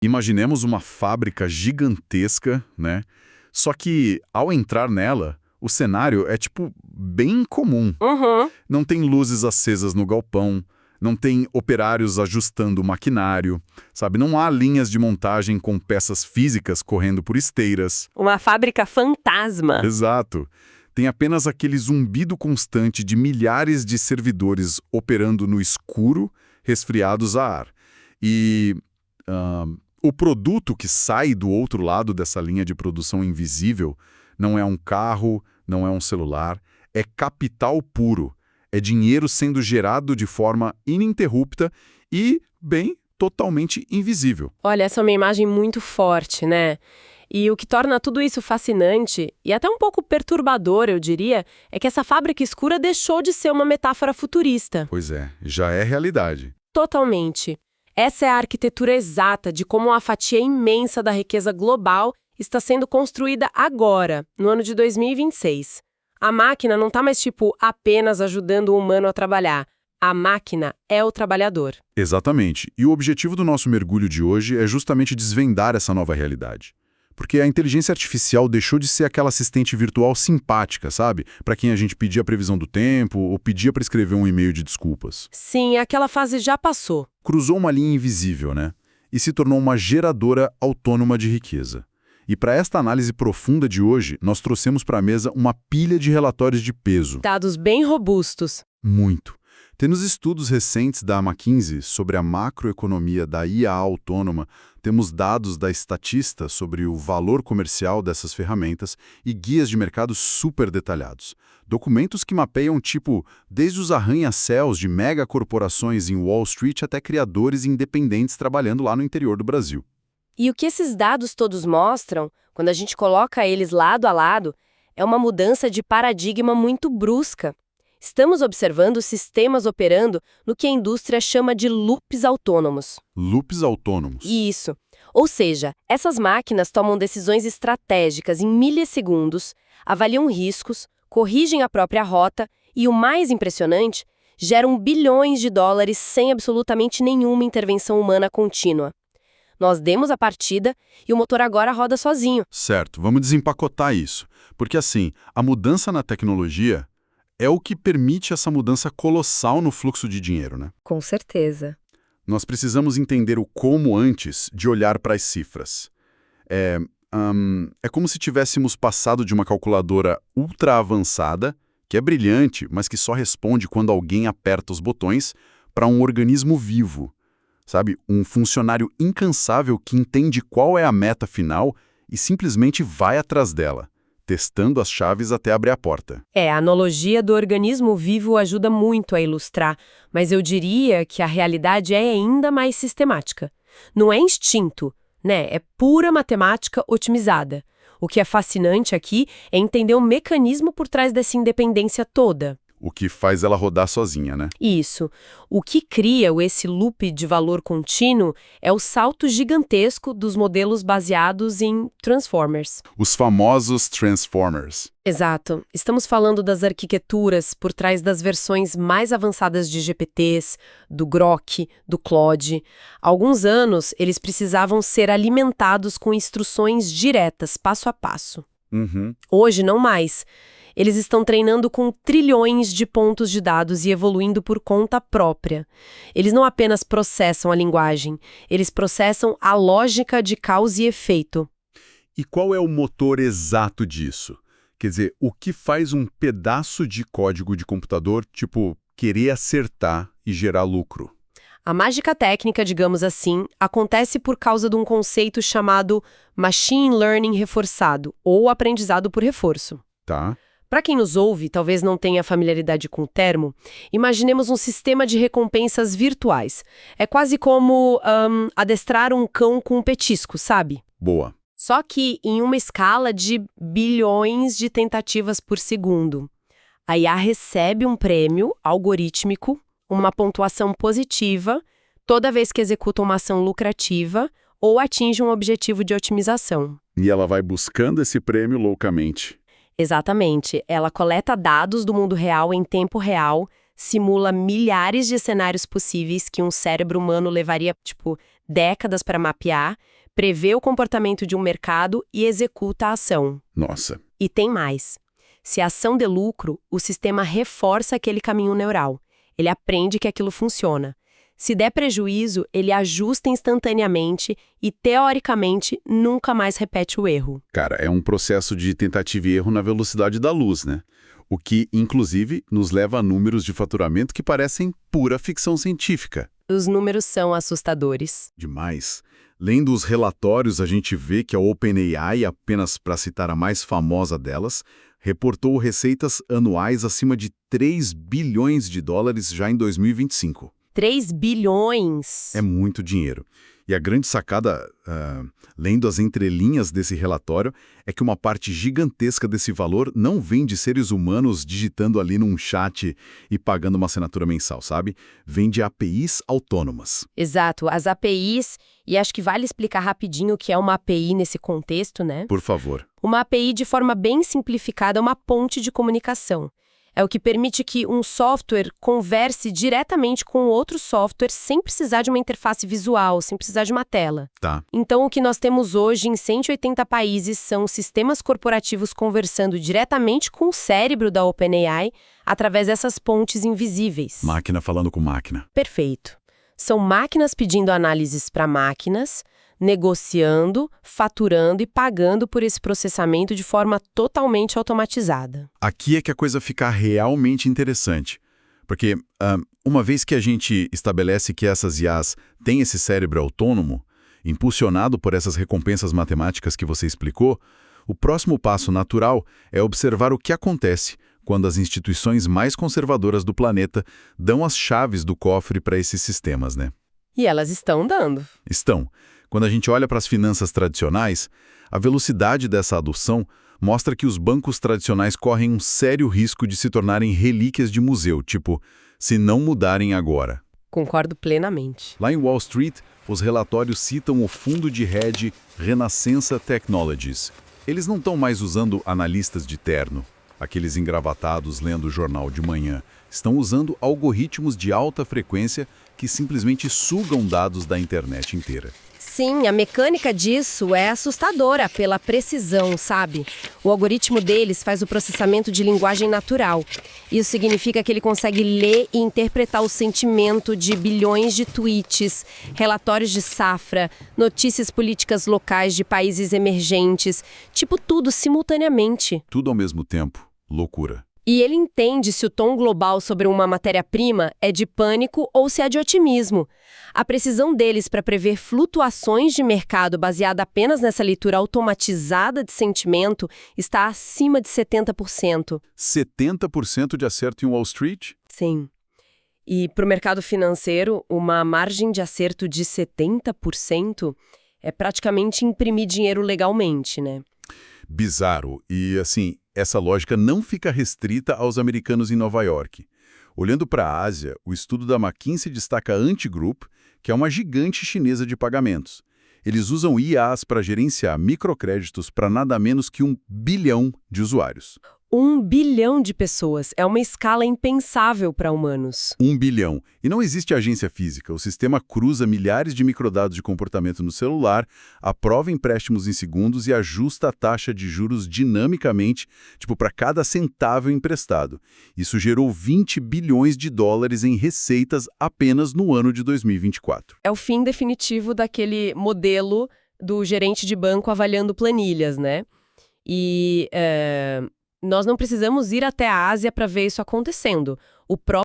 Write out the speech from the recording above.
Imaginemos uma fábrica gigantesca, né? Só que, ao entrar nela, o cenário é, bem comum. Uhum. Não tem luzes acesas no galpão, não tem operários ajustando o maquinário, sabe? Não há linhas de montagem com peças físicas correndo por esteiras. Uma fábrica fantasma. Exato. Tem apenas aquele zumbido constante de milhares de servidores operando no escuro, resfriados a ar. E o produto que sai do outro lado dessa linha de produção invisível não é um carro, não é um celular, é capital puro. É dinheiro sendo gerado de forma ininterrupta e, bem, totalmente invisível. Olha, essa é uma imagem muito forte, né? E o que torna tudo isso fascinante, e até um pouco perturbador, eu diria, é que essa fábrica escura deixou de ser uma metáfora futurista. Pois é, já é realidade. Totalmente. Essa é a arquitetura exata de como uma fatia imensa da riqueza global está sendo construída agora, no ano de 2026. A máquina não está mais, apenas ajudando o humano a trabalhar. A máquina é o trabalhador. Exatamente. E o objetivo do nosso mergulho de hoje é justamente desvendar essa nova realidade. Porque a inteligência artificial deixou de ser aquela assistente virtual simpática, sabe? Para quem a gente pedia a previsão do tempo ou pedia para escrever um e-mail de desculpas. Sim, aquela fase já passou. Cruzou uma linha invisível, né? E se tornou uma geradora autônoma de riqueza. E para esta análise profunda de hoje, nós trouxemos para a mesa uma pilha de relatórios de peso. Dados bem robustos. Muito. Tendo os estudos recentes da McKinsey sobre a macroeconomia da IA autônoma, temos dados da Statista sobre o valor comercial dessas ferramentas e guias de mercado super detalhados. Documentos que mapeiam, desde os arranha-céus de megacorporações em Wall Street até criadores independentes trabalhando lá no interior do Brasil. E o que esses dados todos mostram, quando a gente coloca eles lado a lado, é uma mudança de paradigma muito brusca. Estamos observando sistemas operando no que a indústria chama de loops autônomos. Loops autônomos. Isso. Ou seja, essas máquinas tomam decisões estratégicas em milissegundos, avaliam riscos, corrigem a própria rota e, o mais impressionante, geram bilhões de dólares sem absolutamente nenhuma intervenção humana contínua. Nós demos a partida e o motor agora roda sozinho. Certo, vamos desempacotar isso. Porque assim, a mudança na tecnologia é o que permite essa mudança colossal no fluxo de dinheiro, né? Com certeza. Nós precisamos entender o como antes de olhar para as cifras. É como se tivéssemos passado de uma calculadora ultra avançada, que é brilhante, mas que só responde quando alguém aperta os botões, para um organismo vivo. Sabe? Um funcionário incansável que entende qual é a meta final e simplesmente vai atrás dela, testando as chaves até abrir a porta. A analogia do organismo vivo ajuda muito a ilustrar, mas eu diria que a realidade é ainda mais sistemática. Não é instinto, né? É pura matemática otimizada. O que é fascinante aqui é entender o mecanismo por trás dessa independência toda. O que faz ela rodar sozinha, né? Isso. O que cria esse loop de valor contínuo é o salto gigantesco dos modelos baseados em Transformers. Os famosos Transformers. Exato. Estamos falando das arquiteturas por trás das versões mais avançadas de GPTs, do Grok, do Claude. Há alguns anos, eles precisavam ser alimentados com instruções diretas, passo a passo. Uhum. Hoje, não mais. Eles estão treinando com trilhões de pontos de dados e evoluindo por conta própria. Eles não apenas processam a linguagem, eles processam a lógica de causa e efeito. E qual é o motor exato disso? Quer dizer, o que faz um pedaço de código de computador, querer acertar e gerar lucro? A mágica técnica, digamos assim, acontece por causa de um conceito chamado Machine Learning reforçado, ou aprendizado por reforço. Tá. Para quem nos ouve, talvez não tenha familiaridade com o termo, imaginemos um sistema de recompensas virtuais. É quase como adestrar um cão com um petisco, sabe? Boa. Só que em uma escala de bilhões de tentativas por segundo. A IA recebe um prêmio algorítmico, uma pontuação positiva, toda vez que executa uma ação lucrativa ou atinge um objetivo de otimização. E ela vai buscando esse prêmio loucamente. Exatamente. Ela coleta dados do mundo real em tempo real, simula milhares de cenários possíveis que um cérebro humano levaria, décadas para mapear, prevê o comportamento de um mercado e executa a ação. Nossa. E tem mais. Se a ação dê lucro, o sistema reforça aquele caminho neural. Ele aprende que aquilo funciona. Se der prejuízo, ele ajusta instantaneamente e, teoricamente, nunca mais repete o erro. Cara, é um processo de tentativa e erro na velocidade da luz, né? O que, inclusive, nos leva a números de faturamento que parecem pura ficção científica. Os números são assustadores. Demais. Lendo os relatórios, a gente vê que a OpenAI, apenas para citar a mais famosa delas, reportou receitas anuais acima de 3 bilhões de dólares já em 2025. 3 bilhões! É muito dinheiro. E a grande sacada, lendo as entrelinhas desse relatório, é que uma parte gigantesca desse valor não vem de seres humanos digitando ali num chat e pagando uma assinatura mensal, sabe? Vem de APIs autônomas. Exato, as APIs, e acho que vale explicar rapidinho o que é uma API nesse contexto, né? Por favor. Uma API, de forma bem simplificada, é uma ponte de comunicação. É o que permite que um software converse diretamente com outro software sem precisar de uma interface visual, sem precisar de uma tela. Tá. Então, o que nós temos hoje em 180 países são sistemas corporativos conversando diretamente com o cérebro da OpenAI através dessas pontes invisíveis. Máquina falando com máquina. Perfeito. São máquinas pedindo análises para máquinas, negociando, faturando e pagando por esse processamento de forma totalmente automatizada. Aqui é que a coisa fica realmente interessante. Porque, uma vez que a gente estabelece que essas IAs têm esse cérebro autônomo, impulsionado por essas recompensas matemáticas que você explicou, o próximo passo natural é observar o que acontece quando as instituições mais conservadoras do planeta dão as chaves do cofre para esses sistemas, né? E elas estão dando. Estão. Quando a gente olha para as finanças tradicionais, a velocidade dessa adoção mostra que os bancos tradicionais correm um sério risco de se tornarem relíquias de museu, tipo, se não mudarem agora. Concordo plenamente. Lá em Wall Street, os relatórios citam o fundo de hedge Renascença Technologies. Eles não estão mais usando analistas de terno, aqueles engravatados lendo o jornal de manhã. Estão usando algoritmos de alta frequência que simplesmente sugam dados da internet inteira. Sim, a mecânica disso é assustadora pela precisão, sabe? O algoritmo deles faz o processamento de linguagem natural. Isso significa que ele consegue ler e interpretar o sentimento de bilhões de tweets, relatórios de safra, notícias políticas locais de países emergentes, tipo tudo simultaneamente. Tudo ao mesmo tempo. Loucura. E ele entende se o tom global sobre uma matéria-prima é de pânico ou se é de otimismo. A precisão deles para prever flutuações de mercado baseada apenas nessa leitura automatizada de sentimento está acima de 70%. 70% de acerto em Wall Street? Sim. E para o mercado financeiro, uma margem de acerto de 70% é praticamente imprimir dinheiro legalmente, né? Bizarro. E, assim, essa lógica não fica restrita aos americanos em Nova York. Olhando para a Ásia, o estudo da McKinsey destaca a Ant Group, que é uma gigante chinesa de pagamentos. Eles usam IAs para gerenciar microcréditos para nada menos que 1 bilhão de usuários. 1 bilhão de pessoas. É uma escala impensável para humanos. 1 bilhão. E não existe agência física. O sistema cruza milhares de microdados de comportamento no celular, aprova empréstimos em segundos e ajusta a taxa de juros dinamicamente, tipo, para cada centavo emprestado. Isso gerou 20 bilhões de dólares em receitas apenas no ano de 2024. É o fim definitivo daquele modelo do gerente de banco avaliando planilhas, né? E nós não precisamos ir até a Ásia para ver isso acontecendo. O próprio